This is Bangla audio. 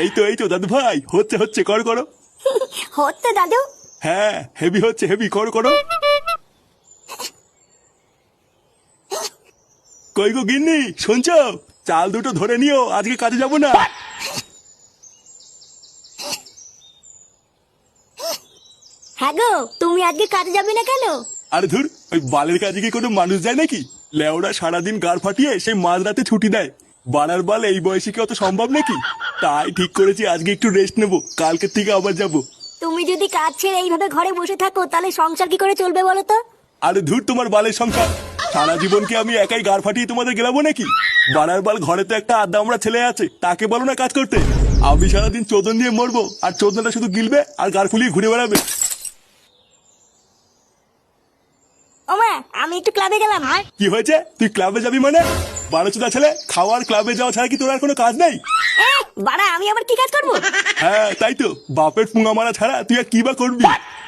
এই তো দাদু ভাই, হচ্ছে হচ্ছে, করো করো। হচ্ছে দাদু? হ্যাঁ হেভি হচ্ছে, হেভি, করো করো। কই গো গিন্নি, শুনছো? চাল দুটো ধরে নিও, আজকে কাজে যাবো না। হ্যাঁ গো, তুমি আজকে কাজে যাবে না কেন? আরে ধুর, ওই বালের কাজে কি কোনো মানুষ যায় নাকি? লেওরা সারাদিন গাড় ফাটিয়ে সেই মাঝরাতে ছুটি দেয়। বানার বাল এই বয়সে কি অত সম্ভব নাকি? তাই ঠিক করেছি আজকে একটু রেস্ট নেবো, কালকের থেকে আবার যাবো। তুমি যদি কাজ ছেড়ে এইভাবে ঘরে বসে থাকো তাহলে সংসার কি করে চলবে বলো তো? আরে ধুর তোমার বালের সংখ্যা। সারা জীবন কি আমি একাই গাড় ফাটিয়ে তোমাদের গেলাবো নাকি? বানার বাল ঘরে তো একটা আদ্দামরা ছেলে আছে, তাকে বলো না কাজ করতে। আমি সারাদিন চোদন দিয়ে মরবো, আর চোদনাটা শুধু গিলবে আর গাড় ফুলিয়ে ঘুরে বেড়াবে। ওমা, আমি একটু ক্লাবে গেলাম। কি হয়েছে? তুই ক্লাবে যাবি মানে? বারোচোদা ছেলে, খাওয়ার ক্লাবে যাওয়া ছাড়া কি তোর আর কোনো কাজ নেই? এ, বাড়া আমি আবার কি কাজ করবো? হ্যাঁ তাই তো, বাপের পুঙা মারা ছাড়া তুই আর কি বা করবি?